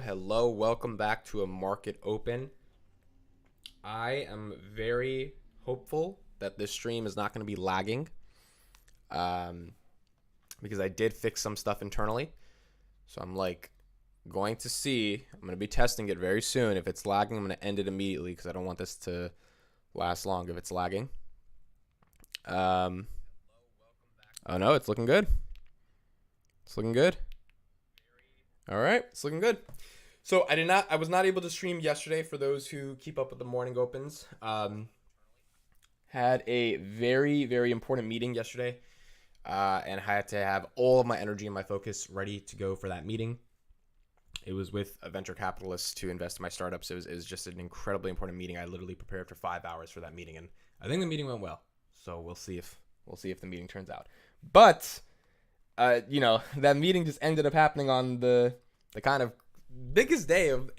Hello, welcome back to a market open. I am very hopeful that this stream is not going to be lagging um, because I did fix some stuff internally. So I'm going to see, I'm going to be testing it very soon. If it's lagging, I'm going to end it immediately because I don't want this to last long if it's lagging. Oh no, it's looking good. It's looking good. All right, it's looking good. So I was not able to stream yesterday for those who keep up with the morning opens. Had a very, very important meeting yesterday and had to have all of my energy and my focus ready to go for that meeting. It was with a venture capitalist to invest in my startups. It was just an incredibly important meeting. I literally prepared for 5 hours for that meeting, and I think the meeting went well. So we'll see if the meeting turns out. But that meeting just ended up happening on the kind of biggest day of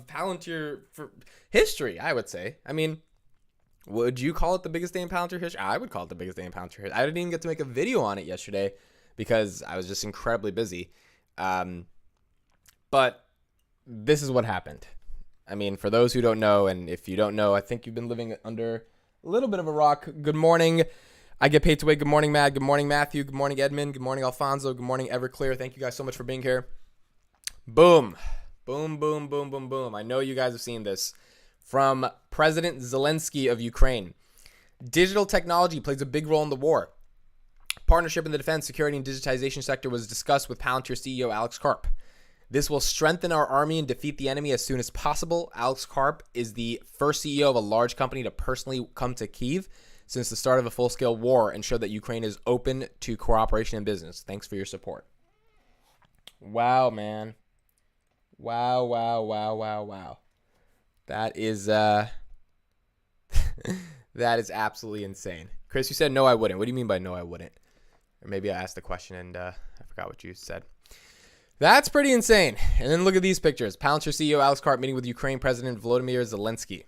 Palantir for history, I would say. I mean, would you call it the biggest day in Palantir history? I would call it the biggest day in Palantir history. I didn't even get to make a video on it yesterday because I was just incredibly busy. But this is what happened. I mean, for those who don't know, and if you don't know, I think you've been living under a little bit of a rock. Good morning. I get paid to wait. Good morning, Matt. Good morning, Matthew. Good morning, Edmund. Good morning, Alfonso. Good morning, Everclear. Thank you guys so much for being here. Boom. Boom, boom, boom, boom, boom. I know you guys have seen this. From President Zelensky of Ukraine. Digital technology plays a big role in the war. Partnership in the defense, security, and digitization sector was discussed with Palantir CEO Alex Karp. This will strengthen our army and defeat the enemy as soon as possible. Alex Karp is the first CEO of a large company to personally come to Kyiv since the start of a full-scale war and show that Ukraine is open to cooperation in business. Thanks for your support. Wow, man. Wow, wow, wow, wow, wow. That is that is absolutely insane. Chris, you said no, I wouldn't. What do you mean by no, I wouldn't? Or maybe I asked the question and I forgot what you said. That's pretty insane. And then look at these pictures. Palantir CEO Alex Karp meeting with Ukraine President Volodymyr Zelensky.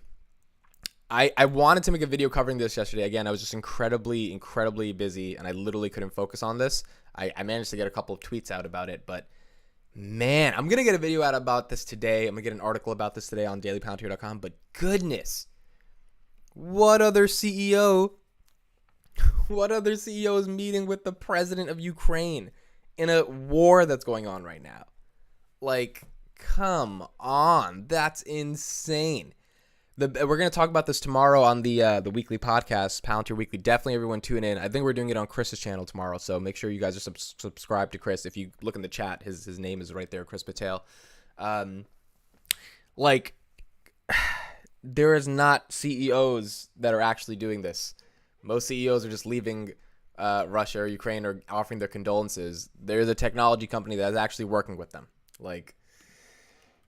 I wanted to make a video covering this yesterday. Again, I was just incredibly, incredibly busy, and I literally couldn't focus on this. I managed to get a couple of tweets out about it, but man, I'm going to get a video out about this today. I'm going to get an article about this today on dailypalantir.com, but goodness, what other CEO is meeting with the president of Ukraine in a war that's going on right now? Like, come on. That's insane. We're going to talk about this tomorrow on the weekly podcast, Palantir Weekly. Definitely everyone tune in. I think we're doing it on Chris's channel tomorrow, so make sure you guys are subscribed to Chris. If you look in the chat, his name is right there, Chris Patel. There is not CEOs that are actually doing this. Most CEOs are just leaving Russia or Ukraine or offering their condolences. There's a technology company that's actually working with them.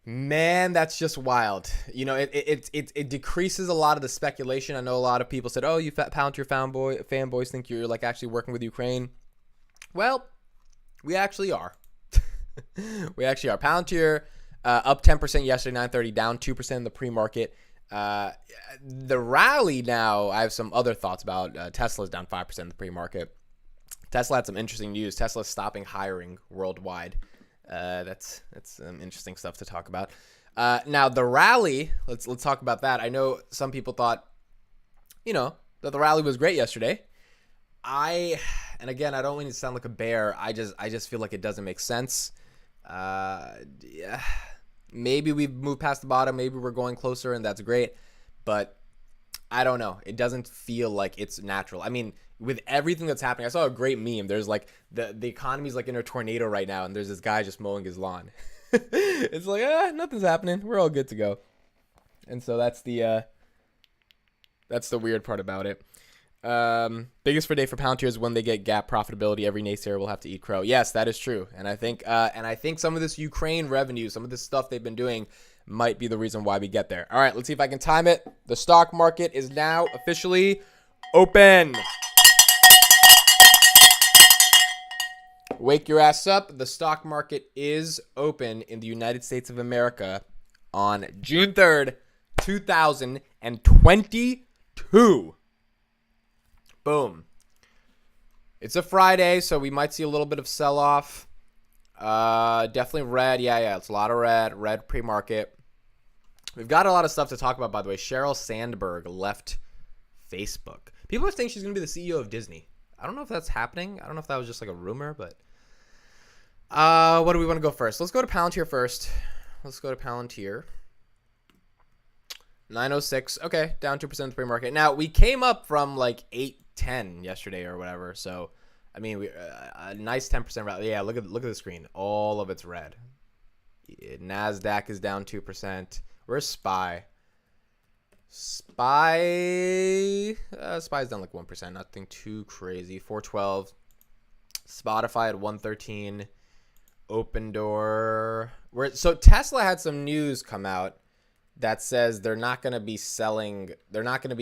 Man, that's just wild. It decreases a lot of the speculation. I know a lot of people said, "Oh, you Palantir fanboys think you're actually working with Ukraine." Well, we actually are. We actually are. Palantir up 10% yesterday, 9:30, down 2% in the pre-market. The rally now, I have some other thoughts about. Tesla's down 5% in the pre-market. Tesla had some interesting news. Tesla's stopping hiring worldwide. That's some interesting stuff to talk about. Now the rally, let's talk about that. I know some people thought, that the rally was great yesterday. And again, I don't mean to sound like a bear. I just feel like it doesn't make sense. Yeah, maybe we've moved past the bottom. Maybe we're going closer, and that's great. But I don't know. It doesn't feel like it's natural. I mean, with everything that's happening, I saw a great meme. There's the economy's in a tornado right now, and there's this guy just mowing his lawn. It's nothing's happening. We're all good to go. And so that's the weird part about it. Biggest day for Palantir is when they get GAAP profitability. Every naysayer will have to eat crow. Yes, that is true. And I think some of this Ukraine revenue, some of this stuff they've been doing might be the reason why we get there. All right, let's see if I can time it. The stock market is now officially open. Wake your ass up. The stock market is open in the United States of America on June 3rd, 2022. Boom. It's a Friday, so we might see a little bit of sell-off. Definitely red. Yeah. It's a lot of red. Red pre-market. We've got a lot of stuff to talk about, by the way. Sheryl Sandberg left Facebook. People are saying she's going to be the CEO of Disney. I don't know if that's happening. I don't know if that was just like a rumor, but what do we want to go first? Let's go to Palantir first. Let's go to Palantir. 906. Okay, down 2% in the pre-market. Now, we came up from like 810 yesterday or whatever. So, I mean, we a nice 10% rally. Yeah, look at the screen. All of it's red. NASDAQ is down 2%. Where's SPY? SPY's down like 1%. Nothing too crazy. 412. Spotify at 113. Open Door. So Tesla had some news come out that says they're not going to be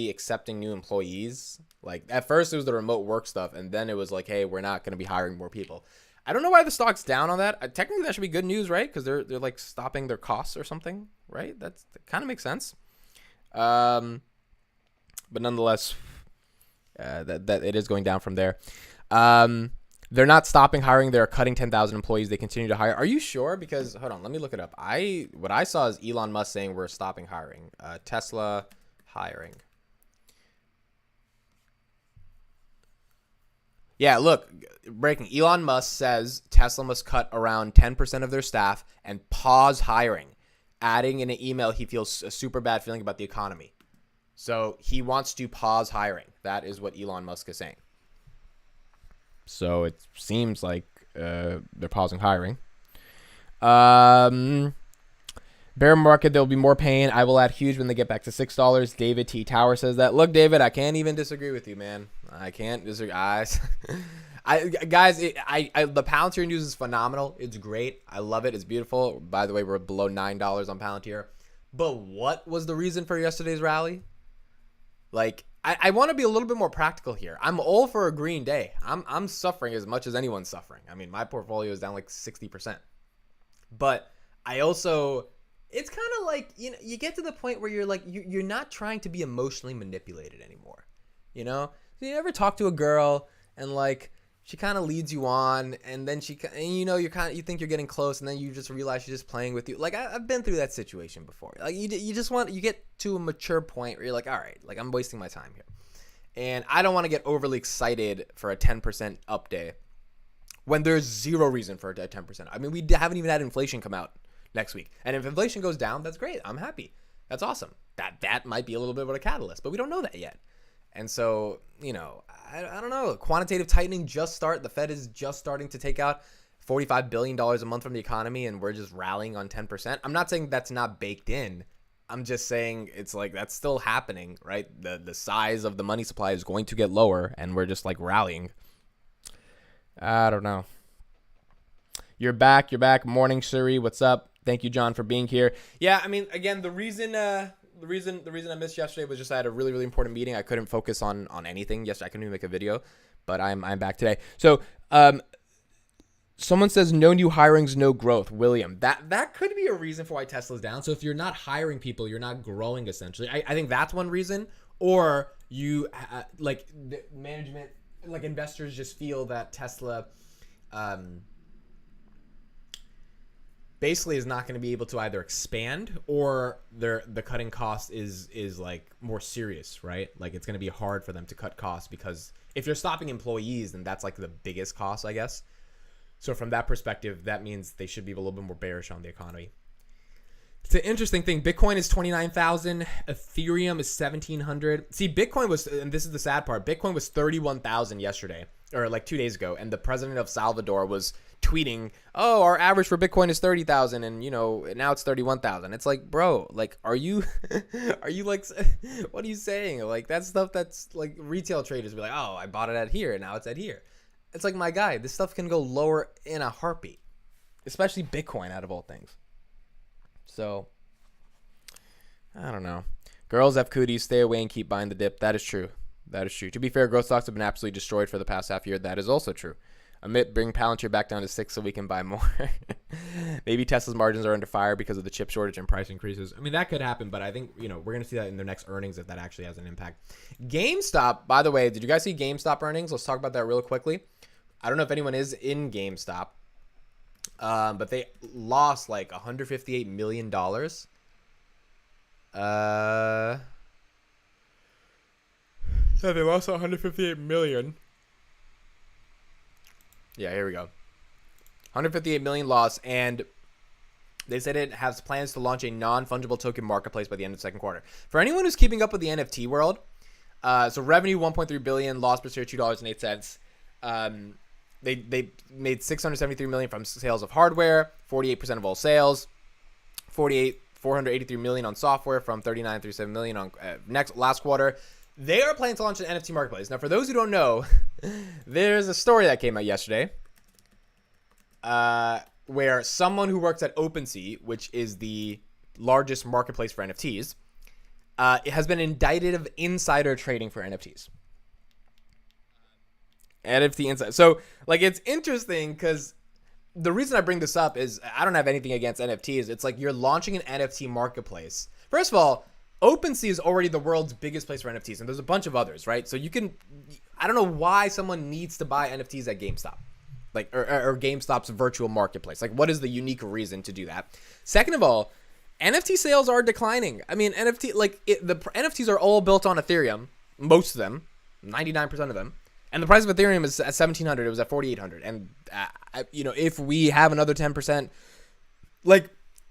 accepting new employees. Like at first it was the remote work stuff, and then it was like, hey, we're not going to be hiring more people. I don't know why the stock's down on that. Technically that should be good news, right? Because they're like stopping their costs or something, right? That kind of makes sense. But nonetheless, that it is going down from there. They're not stopping hiring. They're cutting 10,000 employees. They continue to hire. Are you sure? Because hold on, let me look it up. What I saw is Elon Musk saying we're stopping hiring. Tesla hiring. Yeah, look, breaking. Elon Musk says Tesla must cut around 10% of their staff and pause hiring, adding in an email he feels a super bad feeling about the economy. So he wants to pause hiring. That is what Elon Musk is saying. So it seems like they're pausing hiring. Bear market, there will be more pain. I will add Hugeee when they get back to $6. David T. Tower says that. Look, David, I can't even disagree with you, man. I can't disagree. Guys, the Palantir news is phenomenal. It's great. I love it. It's beautiful. By the way, we're below $9 on Palantir. But what was the reason for yesterday's rally? Like, I want to be a little bit more practical here. I'm all for a green day. I'm suffering as much as anyone's suffering. I mean, my portfolio is down like 60%. But I also, it's kind of like, you know, you get to the point where you're like, you're not trying to be emotionally manipulated anymore. You know? So you ever talk to a girl and like, she kind of leads you on, and then you think you're getting close, and then you just realize she's just playing with you. Like I've been through that situation before. Like you get to a mature point where you're like, all right, like I'm wasting my time here, and I don't want to get overly excited for a 10% up day when there's zero reason for a 10%. I mean, we haven't even had inflation come out next week, and if inflation goes down, that's great. I'm happy. That's awesome. That might be a little bit of a catalyst, but we don't know that yet. And so, you know, I don't know. Quantitative tightening the Fed is just starting to take out $45 billion a month from the economy, and we're just rallying on 10%. I'm not saying that's not baked in. I'm just saying it's like that's still happening, right? The size of the money supply is going to get lower, and we're just like rallying. I don't know. You're back. Morning, Suri. What's up? Thank you, John, for being here. Yeah, I mean, again, the reason I missed yesterday was just I had a really, really important meeting. I couldn't focus on anything. Yesterday, I couldn't even make a video, but I'm back today. So, someone says no new hirings, no growth. William, that could be a reason for why Tesla's down. So if you're not hiring people, you're not growing essentially. I think that's one reason. Or you like the management, like investors just feel that Tesla, basically is not going to be able to either expand or the cutting cost is like more serious, right? Like it's going to be hard for them to cut costs because if you're stopping employees, then that's like the biggest cost, I guess. So from that perspective, that means they should be a little bit more bearish on the economy. It's an interesting thing. Bitcoin is 29,000. Ethereum is 1,700. See, Bitcoin was, and this is the sad part, Bitcoin was 31,000 yesterday, or like 2 days ago, and the president of Salvador was tweeting, oh, our average for Bitcoin is 30,000, and you know, now it's 31,000. It's like, bro, like, are you like, what are you saying? Like, that's stuff that's like retail traders be like, oh, I bought it at here, and now it's at here. It's like, my guy, this stuff can go lower in a heartbeat, especially Bitcoin out of all things. So, I don't know. Girls have cooties. Stay away and keep buying the dip. That is true. That is true. To be fair, growth stocks have been absolutely destroyed for the past half year. That is also true. Amit, bring Palantir back down to 6 so we can buy more. Maybe Tesla's margins are under fire because of the chip shortage and price increases. I mean, that could happen, but I think, you know, we're going to see that in their next earnings if that actually has an impact. GameStop, by the way, did you guys see GameStop earnings? Let's talk about that real quickly. I don't know if anyone is in GameStop. But they lost like $158 million. Yeah, they lost 158 million. Yeah, here we go. 158 million loss, and they said it has plans to launch a non-fungible token marketplace by the end of the second quarter. For anyone who's keeping up with the NFT world, so revenue 1.3 billion, loss per share $2.08. They made 673 million from sales of hardware, 48% of all sales, 483 million on software from 39.37 million on last quarter. They are planning to launch an NFT marketplace. Now, for those who don't know, there's a story that came out yesterday where someone who works at OpenSea, which is the largest marketplace for NFTs, has been indicted of insider trading for NFTs. NFT insider. So, like, it's interesting because the reason I bring this up is I don't have anything against NFTs. It's like you're launching an NFT marketplace. First of all, OpenSea is already the world's biggest place for NFTs, and there's a bunch of others, right? So you can, I don't know why someone needs to buy NFTs at GameStop, like, or GameStop's virtual marketplace. Like, what is the unique reason to do that? Second of all, NFT sales are declining. I mean, the NFTs are all built on Ethereum, most of them, 99% of them, and the price of Ethereum is at 1,700. It was at 4,800, and if we have another 10%, like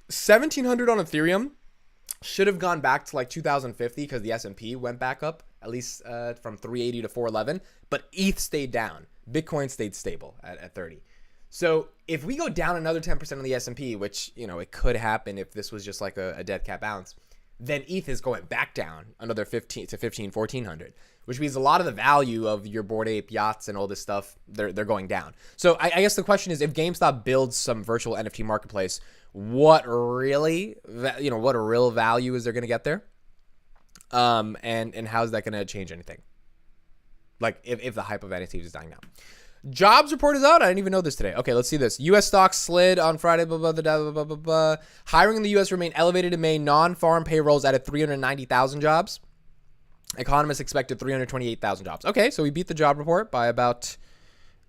1,700 on Ethereum should have gone back to like 2050 because the S&P went back up at least from 380 to 411, but ETH stayed down. Bitcoin stayed stable at 30. So if we go down another 10% on the S&P, which, it could happen if this was just like a dead cat bounce, then ETH is going back down another 1,400, which means a lot of the value of your Bored Ape yachts and all this stuff, they're going down. So I guess the question is, if GameStop builds some virtual NFT marketplace, what real value is there going to get there? And how's that going to change anything? Like, if the hype of NFTs is dying down. Jobs report is out. I didn't even know this today. Okay, let's see this. U.S. stocks slid on Friday. Blah, blah, blah, blah, blah, blah. Hiring in the U.S. remained elevated in May. Non-farm payrolls added 390,000 jobs. Economists expected 328,000 jobs. Okay, so we beat the job report by about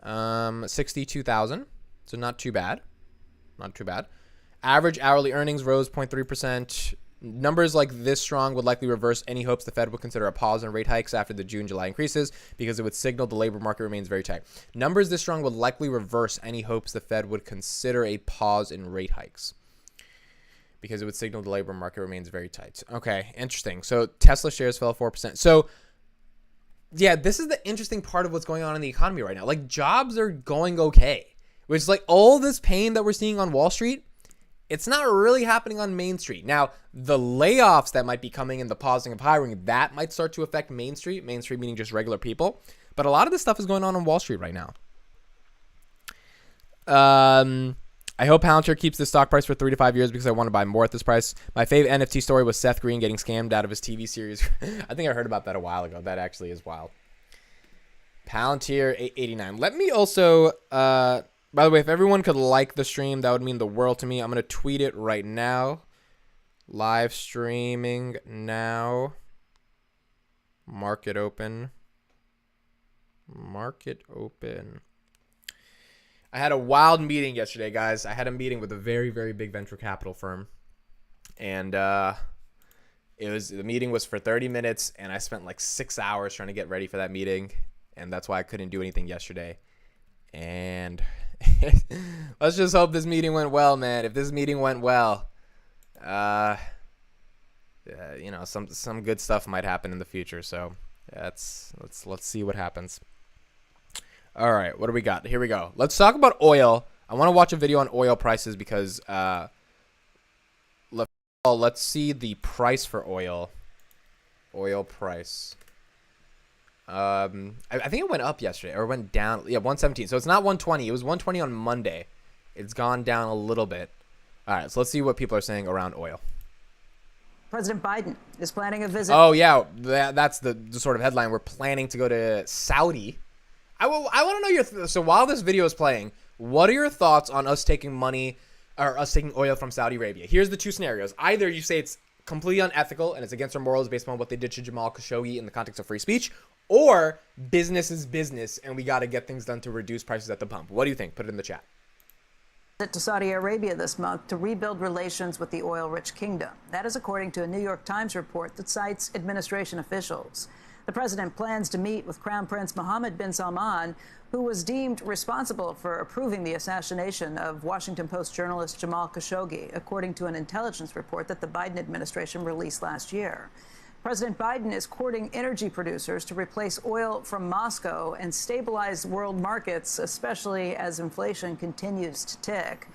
62,000. So not too bad. Not too bad. Average hourly earnings rose 0.3%. Numbers like this strong would likely reverse any hopes the Fed would consider a pause in rate hikes after the June-July increases because it would signal the labor market remains very tight. Numbers this strong would likely reverse any hopes the Fed would consider a pause in rate hikes because it would signal the labor market remains very tight. Okay, interesting. So Tesla shares fell 4%. So, yeah, this is the interesting part of what's going on in the economy right now. Like, jobs are going okay, which is like all this pain that we're seeing on Wall Street, it's not really happening on Main Street. Now, the layoffs that might be coming and the pausing of hiring, that might start to affect Main Street. Main Street meaning just regular people. But a lot of this stuff is going on Wall Street right now. I hope Palantir keeps the stock price for 3 to 5 years because I want to buy more at this price. My fave NFT story was Seth Green getting scammed out of his TV series. I think I heard about that a while ago. That actually is wild. Palantir 889. Let me also... by the way, if everyone could like the stream, that would mean the world to me. I'm going to tweet it right now. Live streaming now. Market open. Market open. I had a wild meeting yesterday, guys. I had a meeting with a very, very big venture capital firm. And the meeting was for 30 minutes, and I spent like 6 hours trying to get ready for that meeting. And that's why I couldn't do anything yesterday. And... let's just hope this meeting went well, man. If this meeting went well, some good stuff might happen in the future. So let's see what happens. All right, what do we got? Here we go. Let's talk about oil. I want to watch a video on oil prices because let's see the price for oil. Oil price. I think it went up yesterday or went down. Yeah, 117. So it's not 120. It was 120 on Monday. It's gone down a little bit. All right, so let's see what people are saying around oil. President Biden is planning a visit. Oh, yeah. That's the sort of headline. We're planning to go to Saudi. I want to know your... So while this video is playing, what are your thoughts on us taking money or us taking oil from Saudi Arabia? Here's the two scenarios. Either you say it's completely unethical and it's against our morals based on what they did to Jamal Khashoggi in the context of free speech, or business is business and we got to get things done to reduce prices at the pump. What do you think? Put it in the chat. To Saudi Arabia this month to rebuild relations with the oil-rich kingdom. That is according to a New York Times report that cites administration officials. The president plans to meet with Crown Prince Mohammed bin Salman, who was deemed responsible for approving the assassination of Washington Post journalist Jamal Khashoggi, according to an intelligence report that the Biden administration released last year. President Biden is courting energy producers to replace oil from Moscow and stabilize world markets, especially as inflation continues to tick.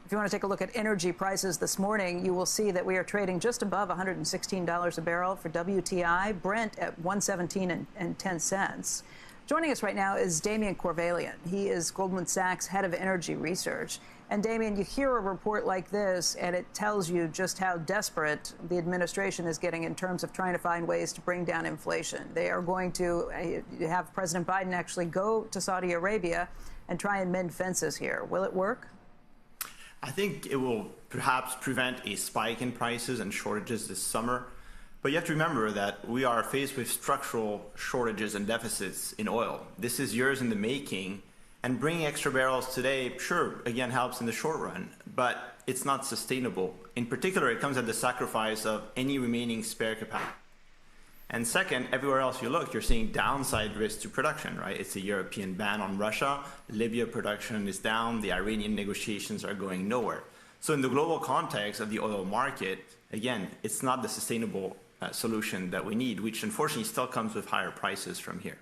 If you want to take a look at energy prices this morning, you will see that we are trading just above $116 a barrel for WTI, Brent at $117.10. Joining us right now is Damian Corvalian. He is Goldman Sachs head of energy research. And Damian, you hear a report like this, and it tells you just how desperate the administration is getting in terms of trying to find ways to bring down inflation. They are going to have President Biden actually go to Saudi Arabia and try and mend fences here. Will it work? I think it will perhaps prevent a spike in prices and shortages this summer. But you have to remember that we are faced with structural shortages and deficits in oil. This is years in the making. And bringing extra barrels today, sure, again, helps in the short run, but it's not sustainable. In particular, it comes at the sacrifice of any remaining spare capacity. And second, everywhere else you look, you're seeing downside risk to production, right? It's a European ban on Russia. Libya production is down. The Iranian negotiations are going nowhere. So in the global context of the oil market, again, it's not the sustainable solution that we need, which unfortunately still comes with higher prices from here.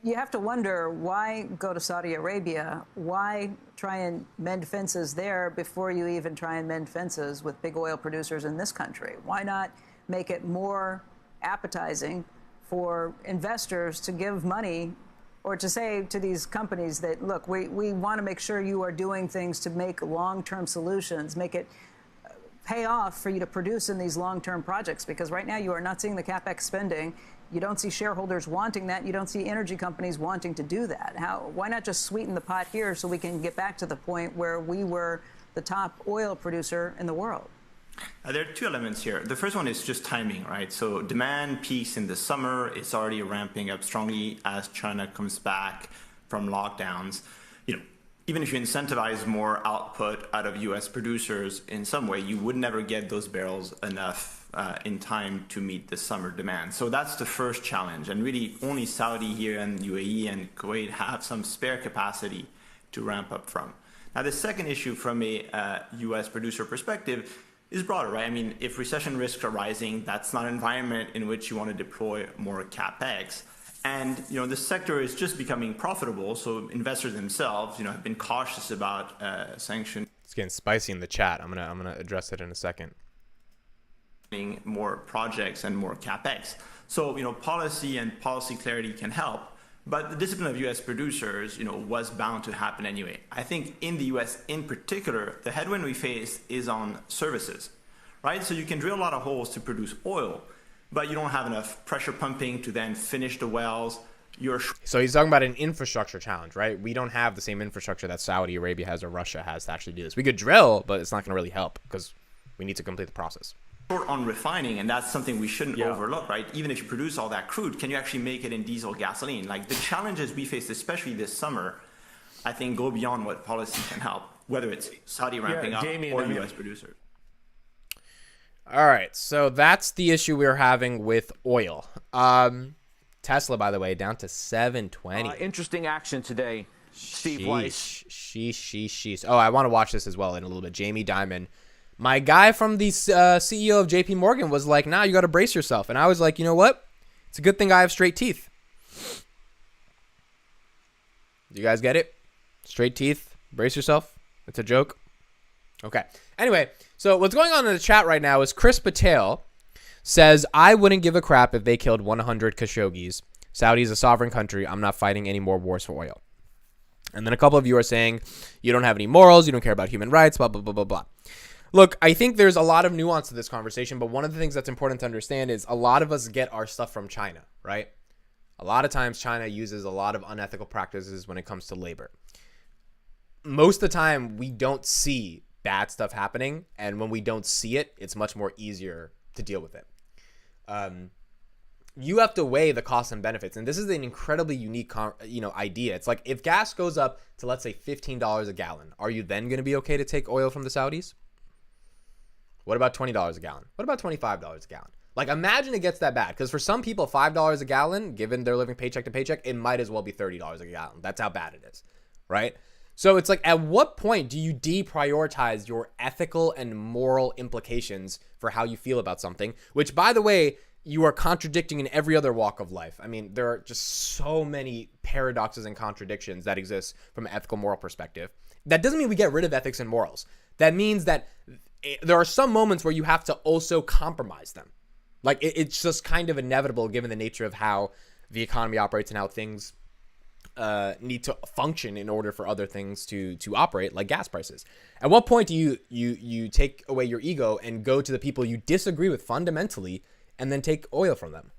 You have to wonder, why go to Saudi Arabia? Why try and mend fences there before you even try and mend fences with big oil producers in this country? Why not make it more appetizing for investors to give money or to say to these companies that, look, we want to make sure you are doing things to make long-term solutions, make it pay off for you to produce in these long-term projects, because right now you are not seeing the CapEx spending. You don't see shareholders wanting that. You don't see energy companies wanting to do that. Why not just sweeten the pot here so we can get back to the point where we were the top oil producer in the world? There are two elements here. The first one is just timing, right? So demand peaks in the summer. It's already ramping up strongly as China comes back from lockdowns. Even if you incentivize more output out of U.S. producers in some way, you would never get those barrels enough in time to meet the summer demand. So that's the first challenge. And really only Saudi here and UAE and Kuwait have some spare capacity to ramp up from. Now, the second issue from a U.S. producer perspective is broader, right? I mean, if recession risks are rising, that's not an environment in which you want to deploy more CapEx. And, the sector is just becoming profitable. So investors themselves, have been cautious about sanctions. It's getting spicy in the chat. I'm gonna address it in a second. More projects and more CapEx. So, policy and policy clarity can help. But the discipline of U.S. producers, was bound to happen anyway. I think in the U.S. in particular, the headwind we face is on services, right? So you can drill a lot of holes to produce oil, but you don't have enough pressure pumping to then finish the wells. So he's talking about an infrastructure challenge, right? We don't have the same infrastructure that Saudi Arabia has or Russia has to actually do this. We could drill, but it's not going to really help because we need to complete the process. Short on refining, and that's something we shouldn't overlook, right? Even if you produce all that crude, can you actually make it in diesel gasoline? Like the challenges we faced, especially this summer, I think go beyond what policy can help, whether it's Saudi ramping up or U.S. producers. All right, so that's the issue we're having with oil. Tesla, by the way, down to 720. Interesting action today, Steve Weiss. Sheesh. Oh, I want to watch this as well in a little bit. Jamie Dimon, my guy from the CEO of JP Morgan, was like, nah, you got to brace yourself. And I was like, you know what? It's a good thing I have straight teeth. Do you guys get it? Straight teeth, brace yourself. It's a joke. Okay. Anyway, so what's going on in the chat right now is Chris Patel says, I wouldn't give a crap if they killed 100 Khashoggis. Saudi is a sovereign country. I'm not fighting any more wars for oil. And then a couple of you are saying, you don't have any morals. You don't care about human rights, blah, blah, blah, blah, blah. Look, I think there's a lot of nuance to this conversation, but one of the things that's important to understand is a lot of us get our stuff from China, right? A lot of times China uses a lot of unethical practices when it comes to labor. Most of the time, we don't see bad stuff happening, and when we don't see it, it's much more easier to deal with it. you have to weigh the costs and benefits. And this is an incredibly unique, idea. It's like if gas goes up to, let's say, $15 a gallon, are you then going to be okay to take oil from the Saudis? What about $20 a gallon? What about $25 a gallon? Like, imagine it gets that bad. Because for some people, $5 a gallon, given they're living paycheck to paycheck, it might as well be $30 a gallon. That's how bad it is, right? So it's like, at what point do you deprioritize your ethical and moral implications for how you feel about something? Which, by the way, you are contradicting in every other walk of life. I mean, there are just so many paradoxes and contradictions that exist from an ethical, moral perspective. That doesn't mean we get rid of ethics and morals. That means that there are some moments where you have to also compromise them. Like, it's just kind of inevitable given the nature of how the economy operates and how things need to function in order for other things to operate, like gas prices. At what point do you take away your ego and go to the people you disagree with fundamentally and then take oil from them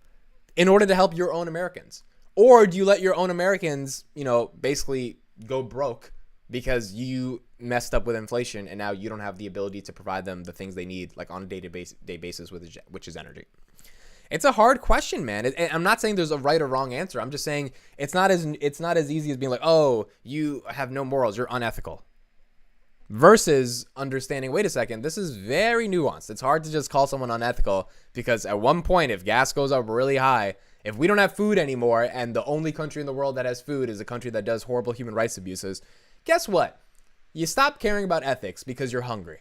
in order to help your own Americans? Or do you let your own Americans, basically go broke because you messed up with inflation and now you don't have the ability to provide them the things they need, like on a day-to-day basis, which is energy? It's a hard question, man. I'm not saying there's a right or wrong answer. I'm just saying it's not as easy as being like, oh, you have no morals, you're unethical. Versus understanding, wait a second, this is very nuanced. It's hard to just call someone unethical because at one point, if gas goes up really high, if we don't have food anymore and the only country in the world that has food is a country that does horrible human rights abuses, guess what? You stop caring about ethics because you're hungry.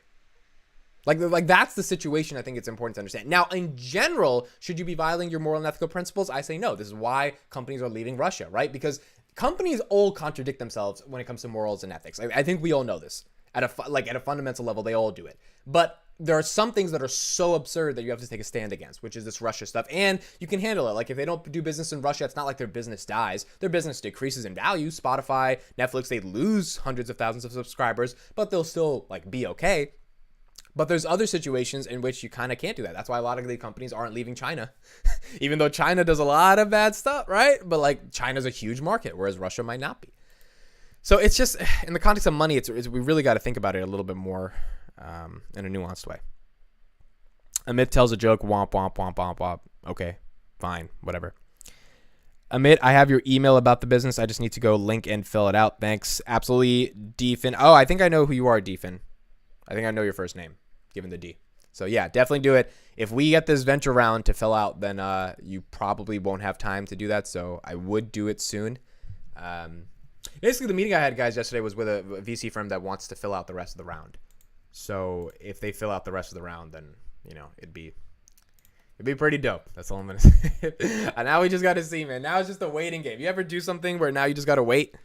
Like that's the situation I think it's important to understand. Now, in general, should you be violating your moral and ethical principles? I say no. This is why companies are leaving Russia, right? Because companies all contradict themselves when it comes to morals and ethics. I think we all know this. At a fundamental level, they all do it. But there are some things that are so absurd that you have to take a stand against, which is this Russia stuff. And you can handle it. Like, if they don't do business in Russia, it's not like their business dies. Their business decreases in value. Spotify, Netflix, they lose hundreds of thousands of subscribers, but they'll still, be okay. But there's other situations in which you kind of can't do that. That's why a lot of the companies aren't leaving China, even though China does a lot of bad stuff, right? But, China's a huge market, whereas Russia might not be. So it's just, in the context of money, we really got to think about it a little bit more in a nuanced way. Amit tells a joke, womp, womp, womp, womp, womp. Okay, fine, whatever. Amit, I have your email about the business. I just need to go link and fill it out. Thanks. Absolutely, Defin. Oh, I think I know who you are, Defin. I think I know your first name, given the D. So, yeah, definitely do it. If we get this venture round to fill out, then you probably won't have time to do that. So I would do it soon. Basically, the meeting I had, guys, yesterday was with a VC firm that wants to fill out the rest of the round. So if they fill out the rest of the round, then, it'd be pretty dope. That's all I'm going to say. And now we just got to see, man. Now it's just a waiting game. You ever do something where now you just got to wait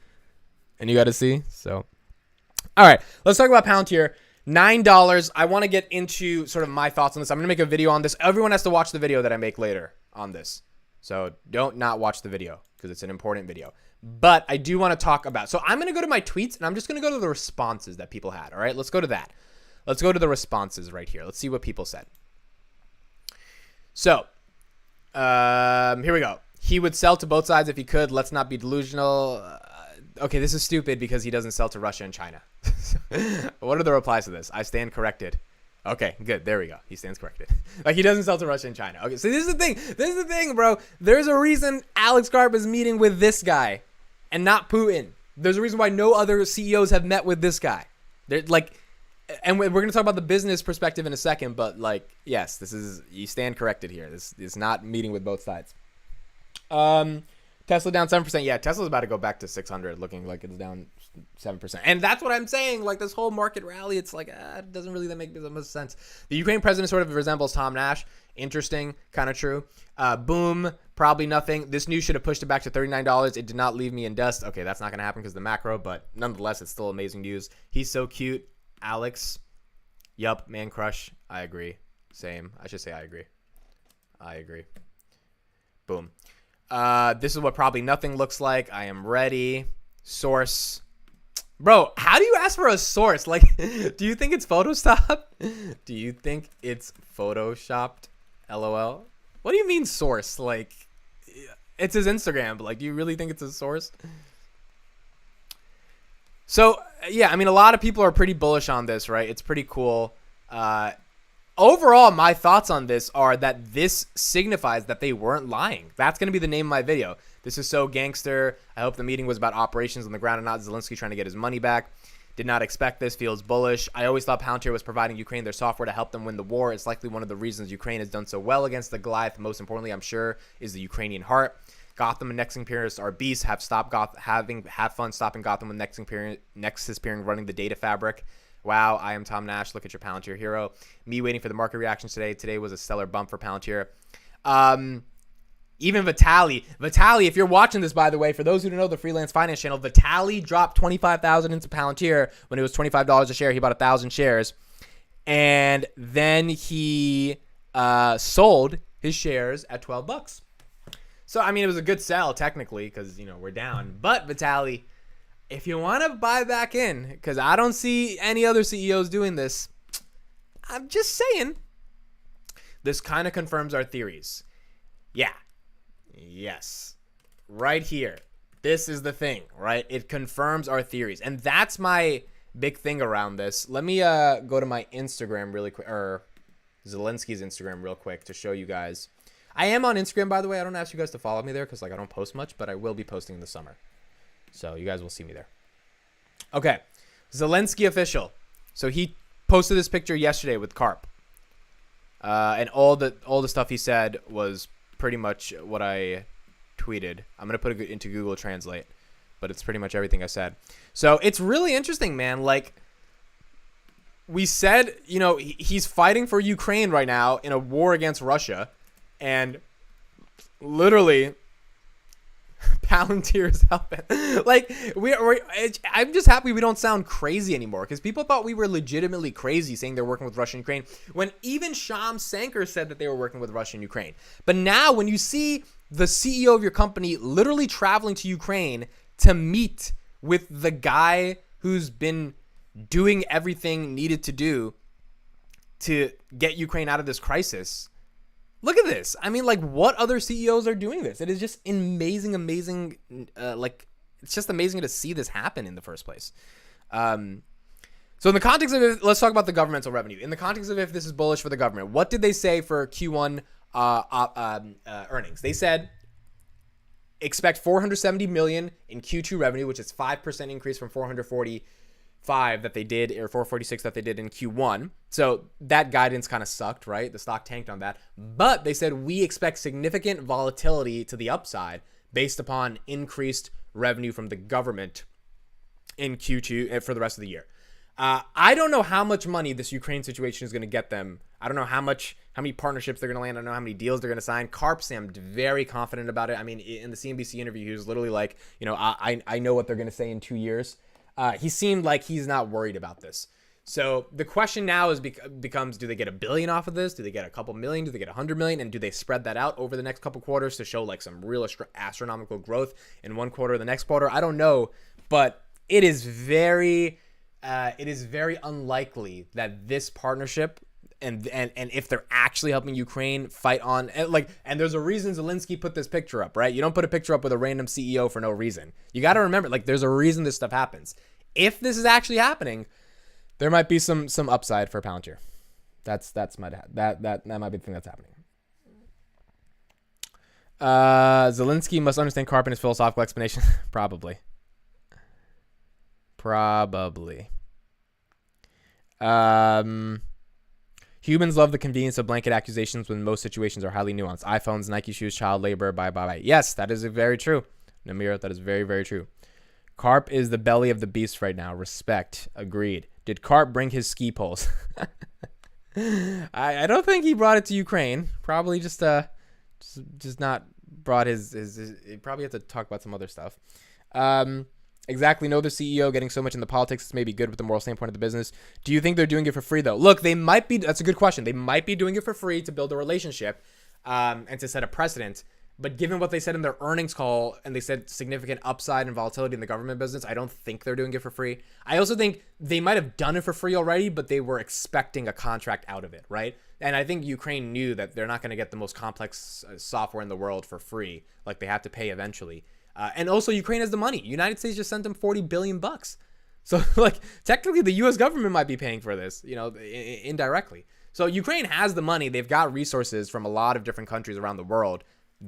and you got to see? So, all right, let's talk about Palantir. $9. I want to get into sort of my thoughts on this. I'm going to make a video on this. Everyone has to watch the video that I make later on this. So don't not watch the video because it's an important video. But I do want to talk about, so I'm going to go to my tweets and I'm just going to go to the responses that people had. All right, let's go to that. Let's go to the responses right here. Let's see what people said. So here we go. He would sell to both sides if he could. Let's not be delusional. Okay, this is stupid because he doesn't sell to Russia and China. What are the replies to this? I stand corrected. Okay, good. There we go. He stands corrected. He doesn't sell to Russia and China. Okay, so this is the thing. This is the thing, bro. There's a reason Alex Karp is meeting with this guy and not Putin. There's a reason why no other CEOs have met with this guy. They're and we're going to talk about the business perspective in a second, but yes, you stand corrected here. This is not meeting with both sides. Tesla down 7%. Yeah, Tesla's about to go back to 600, looking like it's down 7%. And that's what I'm saying. This whole market rally, it's it doesn't really make much sense. The Ukraine president sort of resembles Tom Nash. Interesting, kind of true. Boom, probably nothing. This news should have pushed it back to $39. It did not leave me in dust. Okay, that's not going to happen because of the macro, but nonetheless, it's still amazing news. He's so cute. Alex. Yup, man crush. I agree. Same. I should say I agree. I agree. Boom. This is what probably nothing looks like. I am ready. Source. Bro, how do you ask for a source? Do you think it's Photoshopped? Do you think it's Photoshopped? LOL. What do you mean source? It's his Instagram, but do you really think it's a source? So, yeah, I mean, a lot of people are pretty bullish on this, right? It's pretty cool. overall, my thoughts on this are that this signifies that they weren't lying. That's going to be the name of my video. This is so gangster. I hope the meeting was about operations on the ground and not Zelensky trying to get his money back. Did not expect this. Feels bullish. I always thought Palantir was providing Ukraine their software to help them win the war. It's likely one of the reasons Ukraine has done so well against the Goliath. Most importantly, I'm sure, is the Ukrainian heart. Gotham and Nexus Imperius are beasts. Have fun stopping Gotham with Nexus Imperium running the data fabric. Wow, I am Tom Nash. Look at your Palantir hero. Me waiting for the market reactions today. Today was a stellar bump for Palantir. Even Vitaly, if you're watching this, by the way, for those who don't know the freelance finance channel, Vitaly dropped 25,000 into Palantir when it was $25 a share. He bought 1,000 shares, and then he sold his shares at $12. So I mean, it was a good sell technically because we're down. But Vitaly, if you want to buy back in, because I don't see any other CEOs doing this, I'm just saying, this kind of confirms our theories. Yeah. Yes. Right here. This is the thing, right? It confirms our theories. And that's my big thing around this. Let me go to my Instagram really quick, or Zelensky's Instagram real quick to show you guys. I am on Instagram, by the way. I don't ask you guys to follow me there because I don't post much, but I will be posting in the summer. So you guys will see me there. Okay. Zelensky official. So he posted this picture yesterday with Carp. And all the stuff he said was pretty much what I tweeted. I'm going to put it into Google Translate, but it's pretty much everything I said. So it's really interesting, man. Like we said, he's fighting for Ukraine right now in a war against Russia, and literally Palantir is helping. Like I'm just happy we don't sound crazy anymore, because people thought we were legitimately crazy saying they're working with Russia and Ukraine when even Sham Sankar said that they were working with Russia and Ukraine. But now when you see the CEO of your company literally traveling to Ukraine to meet with the guy who's been doing everything needed to do to get Ukraine out of this crisis, look at this. I mean, like, what other CEOs are doing this? It is just amazing. It's just amazing to see this happen in the first place. So in the context of it, let's talk about the governmental revenue. In the context of if this is bullish for the government, what did they say for Q1 earnings? They said expect $470 million in Q2 revenue, which is 5% increase from 445 that they did, or 446 that they did in Q1. So that guidance kind of sucked, right? The stock tanked on that. But they said we expect significant volatility to the upside based upon increased revenue from the government in Q2 for the rest of the year. I don't know how much money this Ukraine situation is going to get them. I don't know how many partnerships they're going to land. I don't know how many deals they're going to sign. Karp seemed very confident about it. I mean, in the CNBC interview, he was literally like, I know what they're going to say in 2 years. He seemed like he's not worried about this. So the question now becomes, do they get $1 billion off of this? Do they get a couple million? Do they get $100 million? And do they spread that out over the next couple quarters to show like some real astronomical growth in one quarter or the next quarter? I don't know, but it is very unlikely that this partnership and if they're actually helping Ukraine fight on, and there's a reason Zelensky put this picture up, right? You don't put a picture up with a random CEO for no reason. You got to remember, there's a reason this stuff happens. If this is actually happening, there might be some upside for Palantir. That might be the thing that's happening. Zelensky must understand Karp and his philosophical explanation. Probably. Humans love the convenience of blanket accusations when most situations are highly nuanced. iPhones, Nike shoes, child labor, bye. Yes, that is very true. Namir, that is very, very true. Karp is the belly of the beast right now. Respect. Agreed. Did Karp bring his ski poles? I don't think he brought it to Ukraine. Probably just not brought his he probably had to talk about some other stuff. Exactly. No, the CEO getting so much in the politics is maybe good with the moral standpoint of the business. Do you think they're doing it for free, though? Look, they might be. That's a good question. They might be doing it for free to build a relationship and to set a precedent. But given what they said in their earnings call, and they said significant upside and volatility in the government business, I don't think they're doing it for free. I also think they might have done it for free already, but they were expecting a contract out of it, right? And I think Ukraine knew that they're not going to get the most complex software in the world for free. Like, they have to pay eventually. And also, Ukraine has the money. United States just sent them $40 billion. So, technically, the U.S. government might be paying for this, indirectly. So Ukraine has the money. They've got resources from a lot of different countries around the world.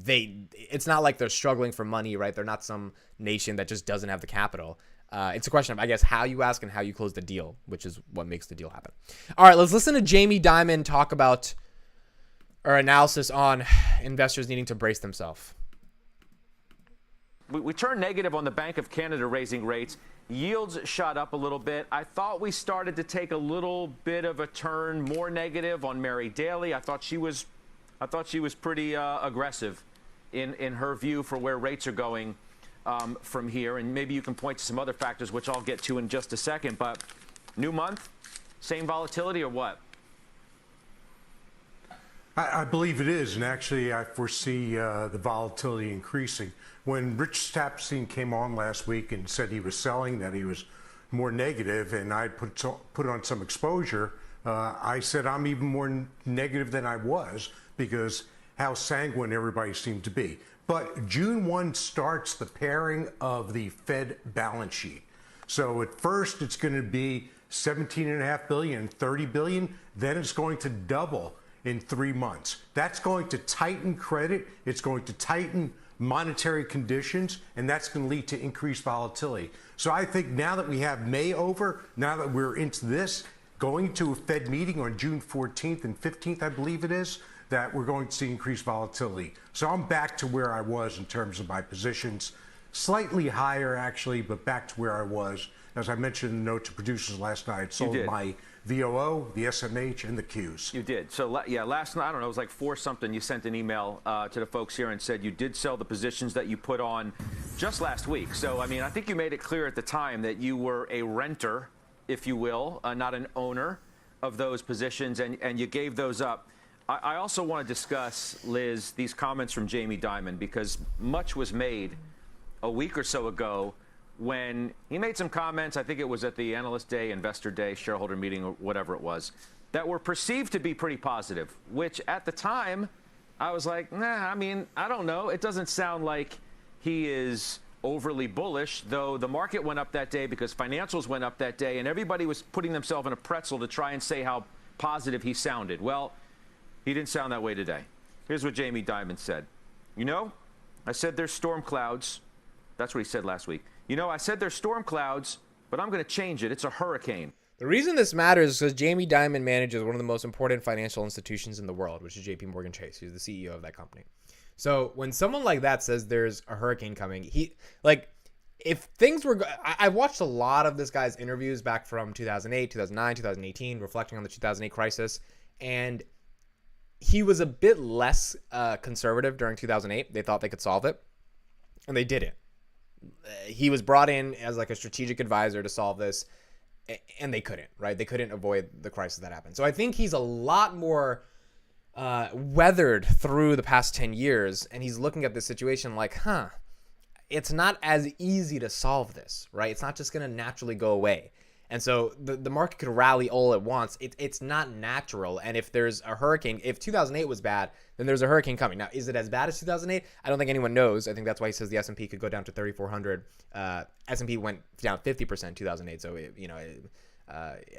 It's not like they're struggling for money, right? They're not some nation that just doesn't have the capital. It's a question of, I guess, how you ask and how you close the deal, which is what makes the deal happen. All right, let's listen to Jamie Dimon talk about our analysis on investors needing to brace themselves. We turned negative on the Bank of Canada raising rates. Yields shot up a little bit. I thought we started to take a little bit of a turn more negative on Mary Daly. I thought she was pretty aggressive in her view for where rates are going from here. And maybe you can point to some other factors, which I'll get to in just a second. But new month, same volatility or what? I believe it is, and actually I foresee the volatility increasing. When Rich Stapstein came on last week and said he was selling, that he was more negative, and I put on some exposure, I said I'm even more negative than I was because how sanguine everybody seemed to be. But June 1 starts the pairing of the Fed balance sheet. So at first it's going to be $17.5 billion, $30 billion, then it's going to double in 3 months. That's going to tighten credit, it's going to tighten monetary conditions, and that's going to lead to increased volatility. So I think now that we have May over, now that we're into this, going to a Fed meeting on June 14th and 15th, I believe it is, that we're going to see increased volatility. So I'm back to where I was in terms of my positions, slightly higher actually, but back to where I was. As I mentioned in the note to producers last night, sold my VOO, the SMH, and the Qs. You did. So, yeah, last night, I don't know, it was like 4 something, you sent an email to the folks here and said you did sell the positions that you put on just last week. So, I mean, I think you made it clear at the time that you were a renter, if you will, not an owner of those positions, and you gave those up. I also want to discuss, Liz, these comments from Jamie Dimon, because much was made a week or so ago when he made some comments, I think it was at the Analyst Day, Investor Day, shareholder meeting, or whatever it was, that were perceived to be pretty positive, which at the time, I was like, nah, I mean, I don't know. It doesn't sound like he is overly bullish, though the market went up that day because financials went up that day, and everybody was putting themselves in a pretzel to try and say how positive he sounded. Well, he didn't sound that way today. Here's what Jamie Dimon said. You know, I said there's storm clouds. That's what he said last week. You know, I said there's storm clouds, but I'm going to change it. It's a hurricane. The reason this matters is because Jamie Dimon manages one of the most important financial institutions in the world, which is JP Morgan Chase. He's the CEO of that company. So when someone like that says there's a hurricane coming, if things were, I watched a lot of this guy's interviews back from 2008, 2009, 2018, reflecting on the 2008 crisis, and he was a bit less conservative during 2008. They thought they could solve it, and they didn't. He was brought in as like a strategic advisor to solve this, and they couldn't, right? They couldn't avoid the crisis that happened. So I think he's a lot more weathered through the past 10 years, and he's looking at this situation like, it's not as easy to solve this, right? It's not just going to naturally go away. And so the market could rally all at once. It's not natural. And if there's a hurricane, if 2008 was bad, then there's a hurricane coming. Now, is it as bad as 2008? I don't think anyone knows. I think that's why he says the S&P could go down to 3,400. S&P went down 50% in 2008. So,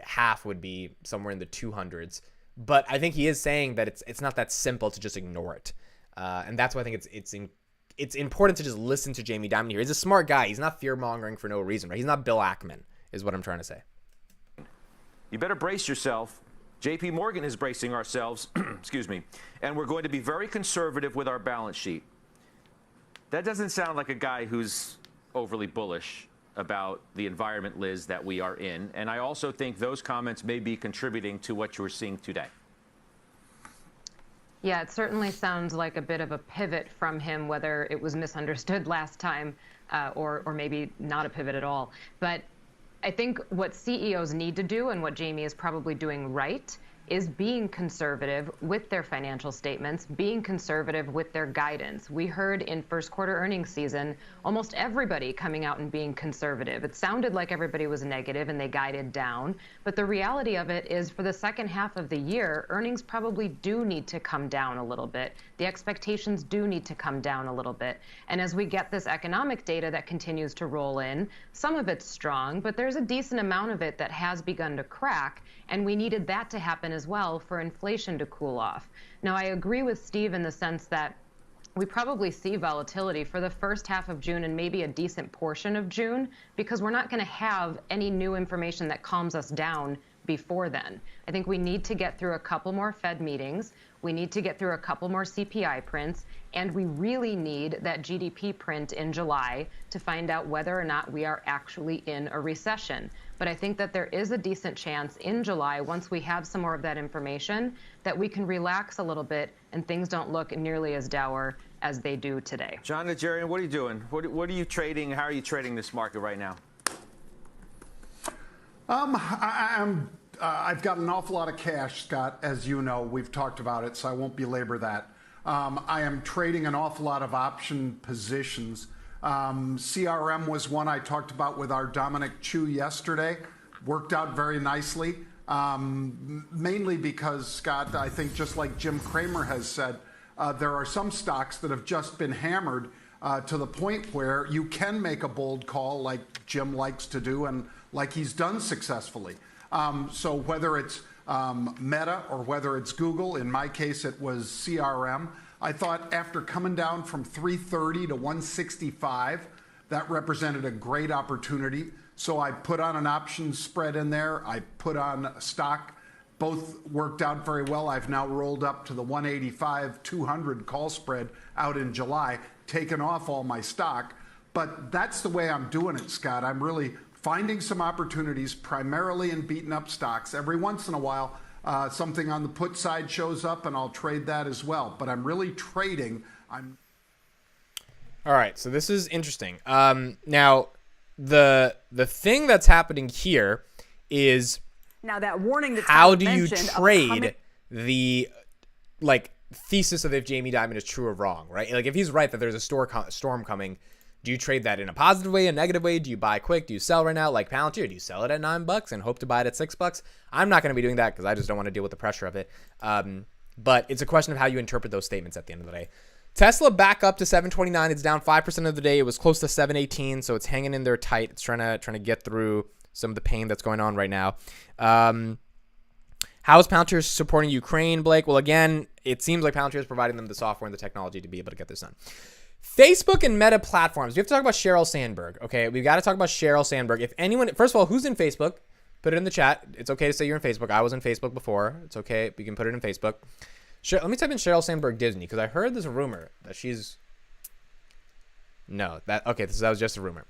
half would be somewhere in the 200s. But I think he is saying that it's not that simple to just ignore it. And that's why I think it's important to just listen to Jamie Dimon here. He's a smart guy. He's not fear-mongering for no reason, right? He's not Bill Ackman, is what I'm trying to say. You better brace yourself. JP Morgan is bracing ourselves, excuse me, and we're going to be very conservative with our balance sheet. That doesn't sound like a guy who's overly bullish about the environment, Liz, that we are in. And I also think those comments may be contributing to what you're seeing today. Yeah, it certainly sounds like a bit of a pivot from him, whether it was misunderstood last time or maybe not a pivot at all. But I think what CEOs need to do, and what Jamie is probably doing right, is being conservative with their financial statements, being conservative with their guidance. We heard in first quarter earnings season, almost everybody coming out and being conservative. It sounded like everybody was negative and they guided down, but the reality of it is for the second half of the year, earnings probably do need to come down a little bit. The expectations do need to come down a little bit. And as we get this economic data that continues to roll in, some of it's strong, but there's a decent amount of it that has begun to crack, and we needed that to happen happen as well for inflation to cool off. Now, I agree with Steve in the sense that we probably see volatility for the first half of June and maybe a decent portion of June, because we're not going to have any new information that calms us down before then. I think we need to get through a couple more Fed meetings. We need to get through a couple more CPI prints, and we really need that GDP print in July to find out whether or not we are actually in a recession. But I think that there is a decent chance in July, once we have some more of that information, that we can relax a little bit and things don't look nearly as dour as they do today. John Najarian, what are you doing? What are you trading? How are you trading this market right now? I've got an awful lot of cash, Scott, as you know. We've talked about it, so I won't belabor that. I am trading an awful lot of option positions. CRM was one I talked about with our Dominic Chu yesterday. Worked out very nicely, mainly because, Scott, I think just like Jim Cramer has said, there are some stocks that have just been hammered to the point where you can make a bold call like Jim likes to do and like he's done successfully. So whether it's Meta or whether it's Google, in my case it was CRM, I thought after coming down from 330 to 165, that represented a great opportunity. So I put on an option spread in there. I put on a stock. Both worked out very well. I've now rolled up to the 185-200 call spread out in July, taken off all my stock. But that's the way I'm doing it, Scott. I'm really finding some opportunities, primarily in beaten up stocks. Every once in a while, something on the put side shows up and I'll trade that as well. But I'm really trading. All right, so this is interesting. Now, the thing that's happening here is now that warning that's how do you trade the thesis of if Jamie Dimon is true or wrong, right? Like if he's right that there's a storm coming, do you trade that in a positive way, a negative way? Do you buy quick? Do you sell right now? Like Palantir, do you sell it at $9 and hope to buy it at $6? I'm not going to be doing that because I just don't want to deal with the pressure of it. But it's a question of how you interpret those statements at the end of the day. Tesla back up to 729. It's down 5% of the day. It was close to 718, so it's hanging in there tight. It's trying to get through some of the pain that's going on right now. How is Palantir supporting Ukraine, Blake? Well, again, it seems like Palantir is providing them the software and the technology to be able to get this done. Facebook and Meta platforms. We have to talk about Sheryl Sandberg, okay? We've got to talk about Sheryl Sandberg. If anyone, first of all, who's in Facebook? Put it in the chat. It's okay to say you're in Facebook. I was in Facebook before. It's okay. We can put it in Facebook. Let me type in Sheryl Sandberg Disney because I heard this rumor that she's... No, that was just a rumor.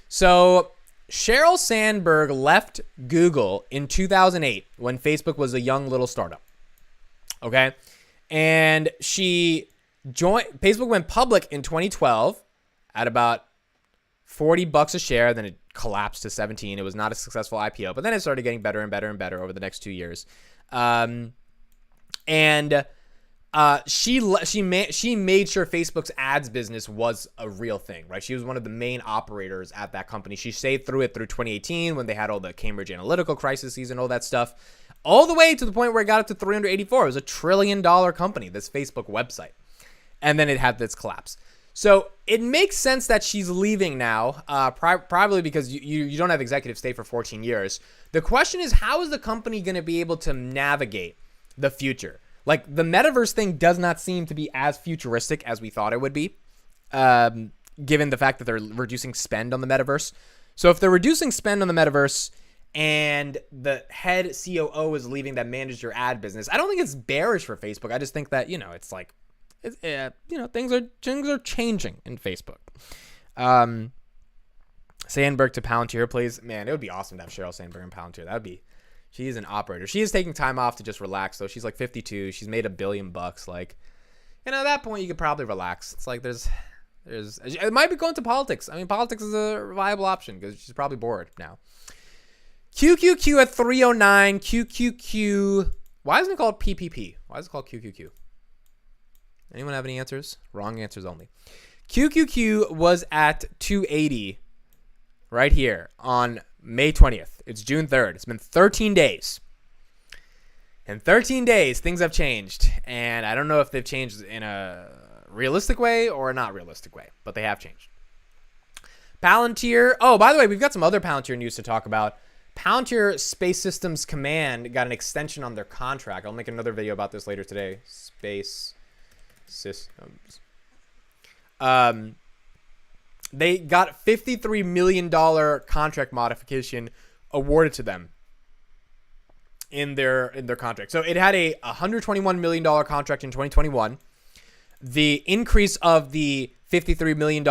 So Sheryl Sandberg left Google in 2008 when Facebook was a young little startup, okay? And Facebook went public in 2012 at about $40 a share. Then it collapsed to 17. It was not a successful IPO, but then it started getting better and better and better over the next 2 years. She made sure Facebook's ads business was a real thing, right? She was one of the main operators at that company. She stayed through it through 2018 when they had all the Cambridge Analytica crises and all that stuff, all the way to the point where it got up to 384. It was $1 trillion company, this Facebook website. And then it had this collapse. So it makes sense that she's leaving now, probably because you don't have executives stay for 14 years. The question is, how is the company going to be able to navigate the future? Like, the metaverse thing does not seem to be as futuristic as we thought it would be, given the fact that they're reducing spend on the metaverse. So if they're reducing spend on the metaverse and the head COO is leaving that managed your ad business, I don't think it's bearish for Facebook. I just think that, it's like, things are changing in Facebook. Sandberg to Palantir, please. Man, it would be awesome to have Sheryl Sandberg and Palantir. She is an operator. She is taking time off to just relax, though. She's like 52. She's made $1 billion. Like, at that point, you could probably relax. It's like it might be going to politics. I mean, politics is a viable option because she's probably bored now. QQQ at 309. QQQ. Why isn't it called PPP? Why is it called QQQ? Anyone have any answers? Wrong answers only. QQQ was at 280 right here on May 20th. It's June 3rd. It's been 13 days. In 13 days, things have changed. And I don't know if they've changed in a realistic way or a not realistic way, but they have changed. Palantir. Oh, by the way, we've got some other Palantir news to talk about. Palantir Space Systems Command got an extension on their contract. I'll make another video about this later today. Space Systems. They got $53 million contract modification awarded to them in their contract. So it had a $121 million contract in 2021. The increase of the $53 million